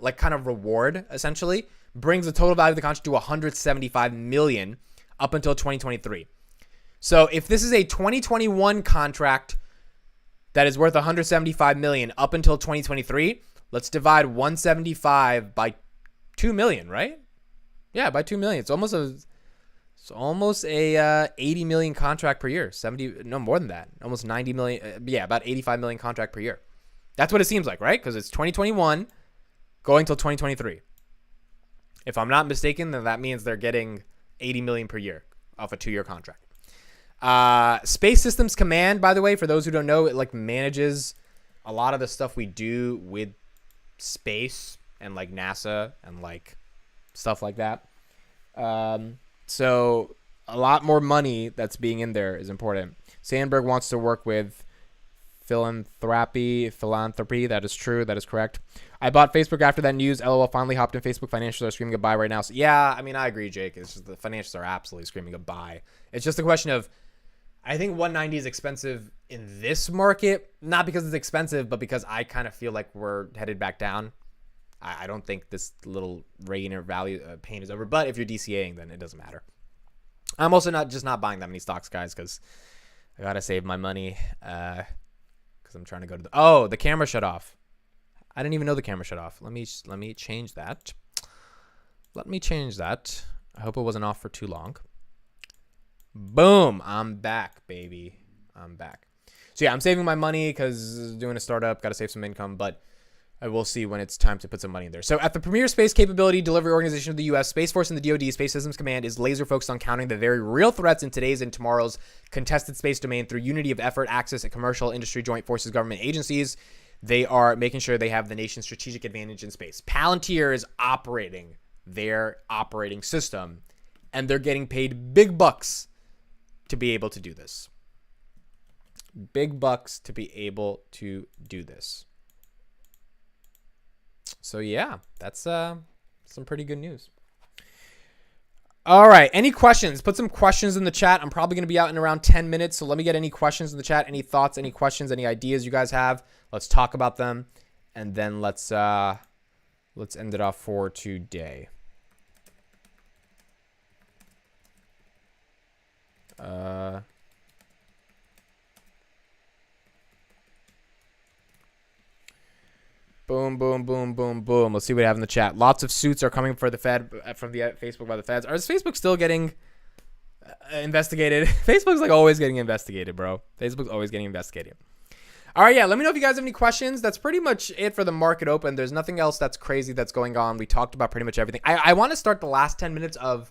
like kind of reward essentially brings the total value of the contract to $175 million up until 2023. So if this is a 2021 contract that is worth $175 million up until 2023, let's divide 175 by 2 million, right? Yeah, by 2 million. It's almost a 80 million contract per year. 70, no more than that. Almost 90 million. Yeah, about 85 million contract per year. That's what it seems like, right? Because it's 2021 going till 2023. If I'm not mistaken, then that means they're getting 80 million per year off a 2-year contract. Space Systems Command, by the way, for those who don't know, it like manages a lot of the stuff we do with space and like NASA and like stuff like that. So a lot more money that's being in there is important. Sandberg wants to work with philanthropy. That is true. That is correct. I bought Facebook after that news. LOL, finally hopped in. Facebook financials are screaming goodbye right now. So yeah, I mean, I agree, Jake. It's just the financials are absolutely screaming goodbye. It's just a question of, I think 190 is expensive in this market, not because it's expensive, but because I kind of feel like we're headed back down. I don't think this little rain or value pain is over, but if you're DCAing, then it doesn't matter. I'm also not buying that many stocks, guys, because I gotta save my money because I'm trying to go to the camera shut off. I didn't even know the camera shut off. Let me change that. Let me change that. I hope it wasn't off for too long. Boom, I'm back, baby. I'm back. So yeah, I'm saving my money because doing a startup, got to save some income, but I will see when it's time to put some money in there. So at the premier space capability delivery organization of the U.S., Space Force and the DoD, Space Systems Command is laser focused on countering the very real threats in today's and tomorrow's contested space domain through unity of effort, access at commercial, industry, joint forces, government agencies. They are making sure they have the nation's strategic advantage in space. Palantir is operating their operating system, and they're getting paid big bucks to be able to do this. Big bucks to be able to do this. So yeah, that's some pretty good news. All right, any questions? Put some questions in the chat. I'm probably going to be out in around 10 minutes, so let me get any questions in the chat. Any thoughts, any questions, any ideas you guys have? Let's talk about them, and then let's end it off for today. Boom, boom, boom, boom, boom. Let's see what we have in the chat. Lots of suits are coming for the Fed from the Facebook by the Feds. Is Facebook still getting investigated? Facebook's like always getting investigated, bro. Facebook's always getting investigated. All right, yeah. Let me know if you guys have any questions. That's pretty much it for the market open. There's nothing else that's crazy that's going on. We talked about pretty much everything. I want to start the last 10 minutes of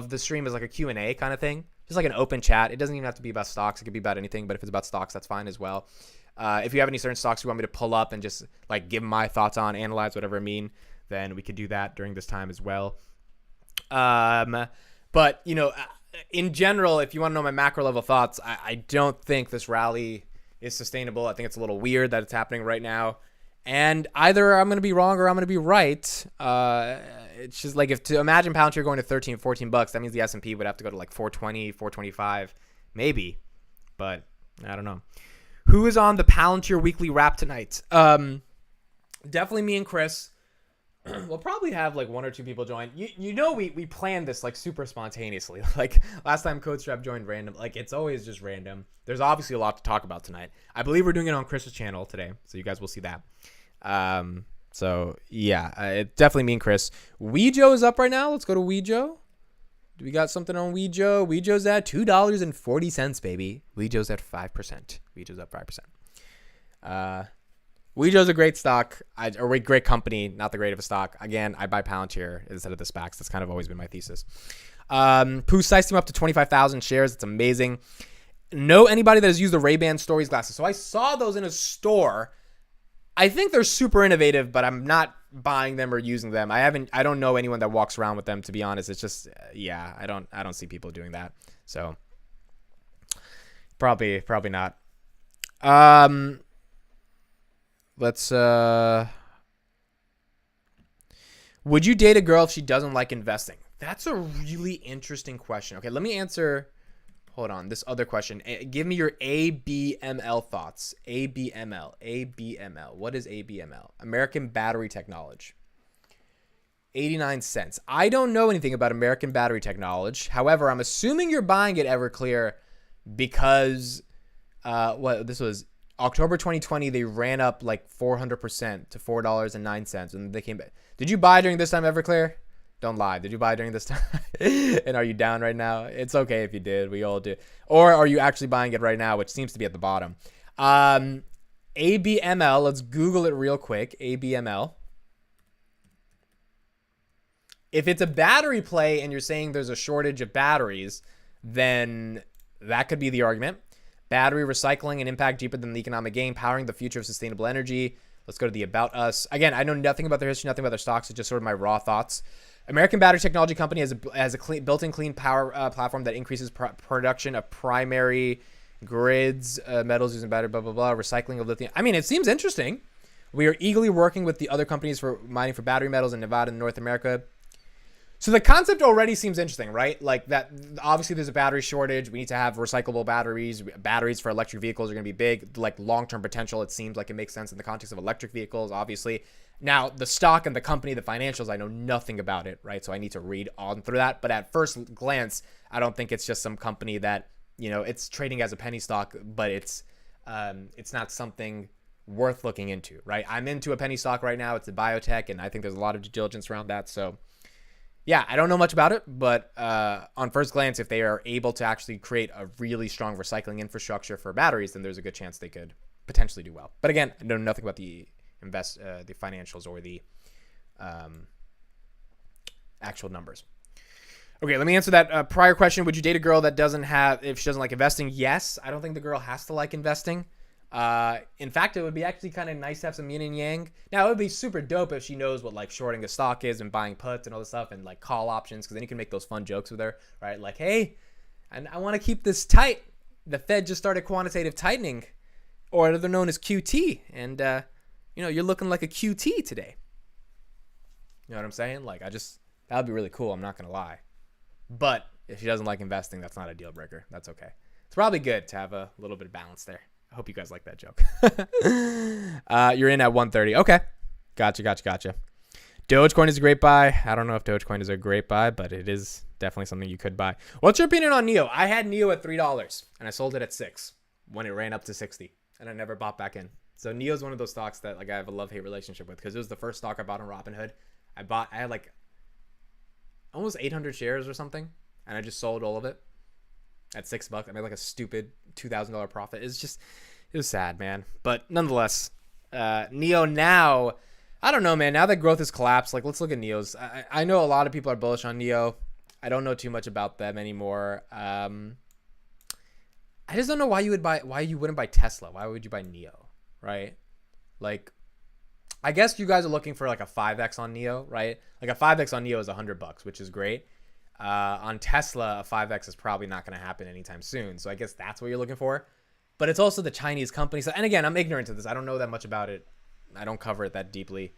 the stream as like a Q&A kind of thing. Just like an open chat. It doesn't even have to be about stocks. It could be about anything, but if it's about stocks, that's fine as well. If you have any certain stocks you want me to pull up and just like give my thoughts on, analyze, whatever I mean, then we could do that during this time as well. But, you know, in general, if you want to know my macro level thoughts, I don't think this rally is sustainable. I think it's a little weird that it's happening right now. And either I'm going to be wrong or I'm going to be right. It's just like to imagine Palantir going to 13, 14 bucks, that means the S&P would have to go to like 420, 425, maybe. But I don't know. Who is on the Palantir weekly wrap tonight? Definitely me and Chris. We'll probably have like 1 or 2 people join. You know we planned this like super spontaneously. Like last time Code Strap joined random. Like it's always just random. There's obviously a lot to talk about tonight. I believe we're doing it on Chris's channel today, so you guys will see that. So yeah, it's definitely me and Chris. Weejo is up right now. Let's go to Weejo. Do we got something on Hugeee? Hugee's at $2.40, baby. Hugee's at 5%. Hugee's up 5%. Hugee's a great stock, or a great company, not the great of a stock. Again, I buy Palantir instead of the SPACs. That's kind of always been my thesis. Pooh sized him up to 25,000 shares. It's amazing. Know anybody that has used the Ray-Ban Stories glasses? So I saw those in a store. I think they're super innovative, but I'm not buying them or using them. I don't know anyone that walks around with them, to be honest. It's just, yeah, I don't see people doing that. So probably not. Let's, would you date a girl if she doesn't like investing? That's a really interesting question. Okay, let me answer. Hold on. This other question. Give me your ABML thoughts. ABML. What is ABML? American Battery Technology. 89 cents. I don't know anything about American Battery Technology. However, I'm assuming you're buying it, Everclear, because this was October 2020. They ran up like 400% to $4.09, and they came back. Did you buy during this time, Everclear? Don't lie. Did you buy during this time? And are you down right now? It's okay if you did. We all do. Or are you actually buying it right now, which seems to be at the bottom? ABML. Let's Google it real quick. ABML. If it's a battery play and you're saying there's a shortage of batteries, then that could be the argument. Battery recycling and impact deeper than the economic gain, powering the future of sustainable energy. Let's go to the About Us. Again, I know nothing about their history, nothing about their stocks. It's just sort of my raw thoughts. American Battery Technology Company has a built-in clean power platform that increases production of primary grids, metals using battery, blah, blah, blah, recycling of lithium. I mean, it seems interesting. We are eagerly working with the other companies for mining for battery metals in Nevada and North America. So the concept already seems interesting, right? Like that, obviously there's a battery shortage. We need to have recyclable batteries. Batteries for electric vehicles are going to be big, like long-term potential. It seems like it makes sense in the context of electric vehicles, obviously. Now, the stock and the company, the financials, I know nothing about it, right? So I need to read on through that. But at first glance, I don't think it's just some company that, you know, it's trading as a penny stock, but it's not something worth looking into, right? I'm into a penny stock right now. It's a biotech, and I think there's a lot of due diligence around that. So yeah, I don't know much about it, but on first glance, if they are able to actually create a really strong recycling infrastructure for batteries, then there's a good chance they could potentially do well. But again, I know nothing about the financials or the actual numbers. Okay, let me answer that prior question. Would you date a girl that if she doesn't like investing? Yes. I don't think the girl has to like investing. In fact, it would be actually kind of nice to have some yin and yang. Now, it would be super dope if she knows what like shorting a stock is and buying puts and all this stuff and like call options, because then you can make those fun jokes with her, right? Like, hey, and I want to keep this tight. The Fed just started quantitative tightening, or they're known as QT, and you're looking like a QT today. You know what I'm saying? Like, that would be really cool. I'm not gonna lie, but if she doesn't like investing, that's not a deal breaker. That's okay. It's probably good to have a little bit of balance there. I hope you guys like that joke. You're in at 130. Okay. Gotcha. Dogecoin is a great buy. I don't know if Dogecoin is a great buy, but it is definitely something you could buy. What's your opinion on NEO? I had NEO at $3 and I sold it at $6 when it ran up to 60, and I never bought back in. So NEO is one of those stocks that like I have a love-hate relationship with, because it was the first stock I bought on Robinhood. I had like almost 800 shares or something, and I just sold all of it at $6. I made like a stupid $2,000 profit. It was sad, man. But nonetheless, NEO now, I don't know, man. Now that growth has collapsed, like let's look at NEOs. I know a lot of people are bullish on NEO. I don't know too much about them anymore. I just don't know why you wouldn't buy Tesla. Why would you buy NEO, right? Like, I guess you guys are looking for like a 5x on NEO, right? Like a 5x on NEO is $100, which is great. On Tesla, a 5x is probably not going to happen anytime soon. So I guess that's what you're looking for. But it's also the Chinese company. So, and again, I'm ignorant to this. I don't know that much about it. I don't cover it that deeply.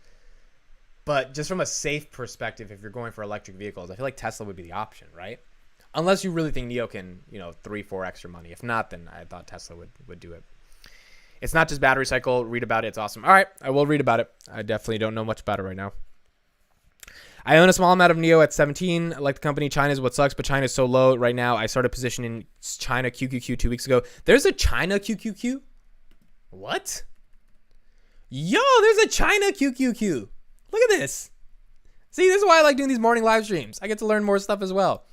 But just from a safe perspective, if you're going for electric vehicles, I feel like Tesla would be the option, right? Unless you really think NEO can, 3-4x your money. If not, then I thought Tesla would do it. It's not just battery cycle. Read about it. It's awesome. All right, I will read about it. I definitely don't know much about it right now. I own a small amount of NEO at 17. I like the company. China's what sucks, but China's so low right now. I started positioning China QQQ 2 weeks ago. There's a China QQQ? What? Yo, there's a China QQQ. Look at this. See, this is why I like doing these morning live streams. I get to learn more stuff as well.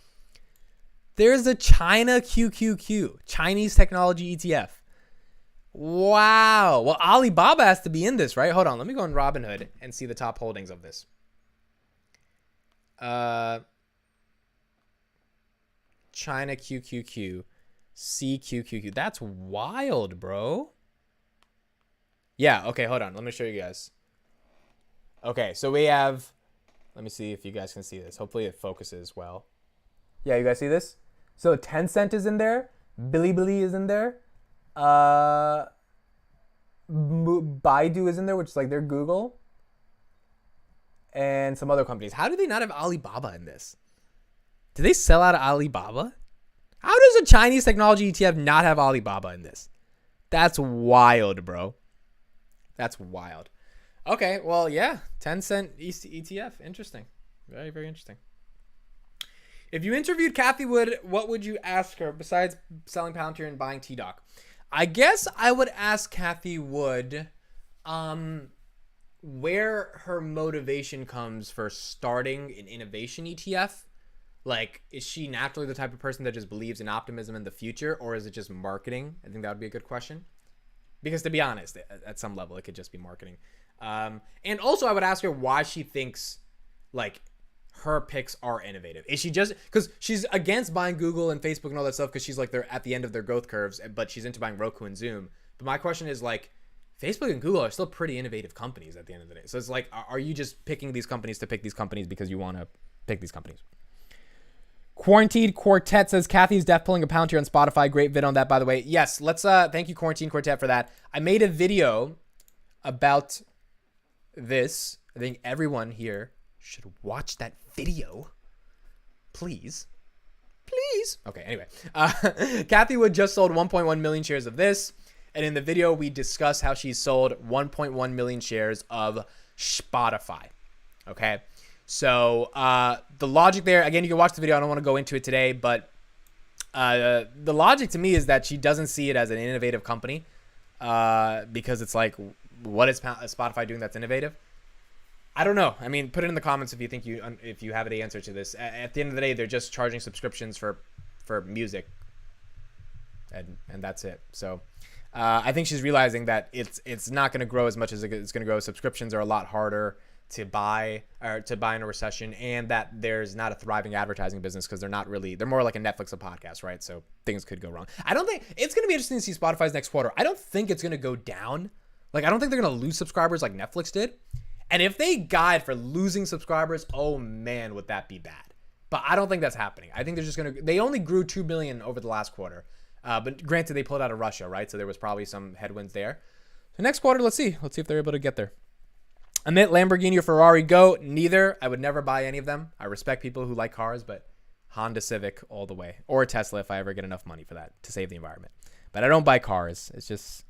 There's a China QQQ, Chinese technology ETF. Wow. Well, Alibaba has to be in this, right? Hold on. Let me go on Robinhood and see the top holdings of this. China QQQ, CQQQ. That's wild, bro. Yeah, okay, hold on. Let me show you guys. Okay, so we have, let me see if you guys can see this. Hopefully it focuses well. Yeah, you guys see this? So Tencent is in there. Bilibili is in there. Baidu is in there, which is like their Google. And some other companies. How do they not have Alibaba in this? Do they sell out of Alibaba? How does a Chinese technology ETF not have Alibaba in this? That's wild, bro. That's wild. Okay, well, yeah. Tencent ETF. Interesting. Very, very interesting. If you interviewed Cathie Wood, what would you ask her besides selling Palantir and buying TDoc? I guess I would ask Cathie Wood where her motivation comes for starting an innovation ETF. Like, is she naturally the type of person that just believes in optimism in the future, or is it just marketing? I think that would be a good question. Because to be honest, at some level, it could just be marketing. And also, I would ask her why she thinks, like, her picks are innovative. Is she just because she's against buying Google and Facebook and all that stuff because she's like they're at the end of their growth curves, but she's into buying Roku and Zoom. But my question is, like, Facebook and Google are still pretty innovative companies at the end of the day. So it's like, are you just picking these companies to pick these companies because you want to pick these companies? Quarantined Quartet says Cathie's death pulling a Palantir on Spotify. Great vid on that, by the way. Yes, let's thank you, Quarantined Quartet, for that. I made a video about this. I think everyone here should watch that video. Please. Please. Okay, anyway. Cathie Wood just sold 1.1 million shares of this. And in the video, we discuss how she sold 1.1 million shares of Spotify. Okay. So the logic there, again, you can watch the video. I don't want to go into it today, but the logic to me is that she doesn't see it as an innovative company because it's like, what is Spotify doing that's innovative? I don't know. I mean, put it in the comments if you think if you have the answer to this. At the end of the day, they're just charging subscriptions for music, and that's it. So I think she's realizing that it's not going to grow as much as it's going to grow. Subscriptions are a lot harder to buy in a recession, and that there's not a thriving advertising business because they're more like a Netflix of podcasts, right? So things could go wrong. I don't think it's going to be interesting to see Spotify's next quarter. I don't think it's going to go down. Like, I don't think they're going to lose subscribers like Netflix did. And if they guide for losing subscribers, oh man, would that be bad. But I don't think that's happening. I think they're just going to, they only grew 2 million over the last quarter. But granted, they pulled out of Russia, right? So there was probably some headwinds there. So next quarter, let's see. Let's see if they're able to get there. Amit, Lamborghini or Ferrari, go. Neither. I would never buy any of them. I respect people who like cars, but Honda Civic all the way. Or Tesla if I ever get enough money for that to save the environment. But I don't buy cars. It's just,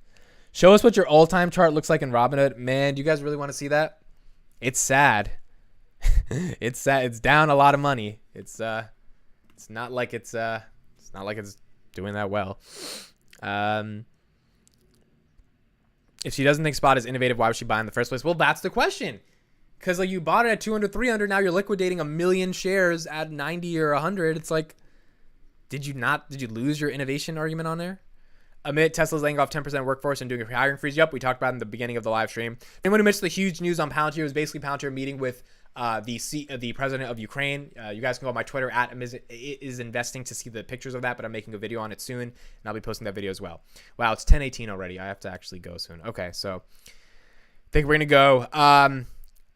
show us what your all-time chart looks like in Robinhood. Man, do you guys really want to see that? It's sad. It's sad. It's down a lot of money. It's not like it's doing that well. If she doesn't think Spot is innovative, why would she buy in the first place? Well, that's the question. Because like you bought it at 200, 300, now you're liquidating 1 million shares at 90 or 100. It's like, did you lose your innovation argument on there? Amid Tesla's laying off 10% workforce and doing a hiring freeze. Yep, we talked about it in the beginning of the live stream. Anyone who missed the huge news on Palantir was basically Palantir meeting with the president of Ukraine. You guys can go on my Twitter at is investing to see the pictures of that, but I'm making a video on it soon, and I'll be posting that video as well. Wow, it's 10:18 already. I have to actually go soon. Okay, so I think we're gonna go.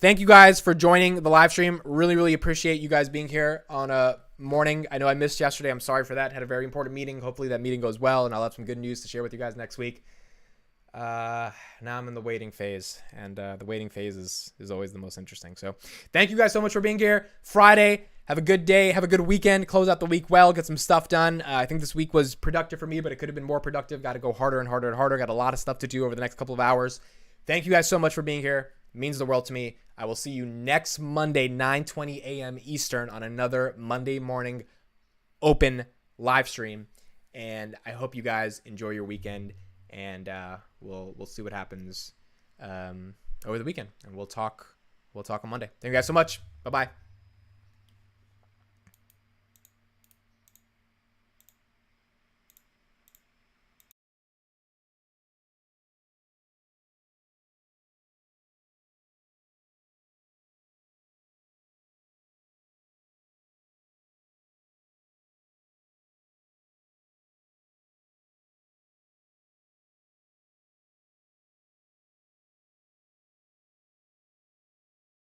Thank you guys for joining the live stream. Really, really appreciate you guys being here on a morning. I know I missed yesterday. I'm sorry for that. Had a very important meeting. Hopefully that meeting goes well, and I'll have some good news to share with you guys next week. Now I'm in the waiting phase, and the waiting phase is always the most interesting. So thank you guys so much for being here. Friday, have a good day, have a good weekend, close out the week well, get some stuff done. I think this week was productive for me, but it could have been more productive. Got to go harder and harder and harder. Got a lot of stuff to do over the next couple of hours. Thank you guys so much for being here. It means the world to me. I will see you next Monday, 9:20 a.m. Eastern, on another Monday morning open live stream. And I hope you guys enjoy your weekend. And we'll see what happens over the weekend, and we'll talk on Monday. Thank you guys so much. Bye bye.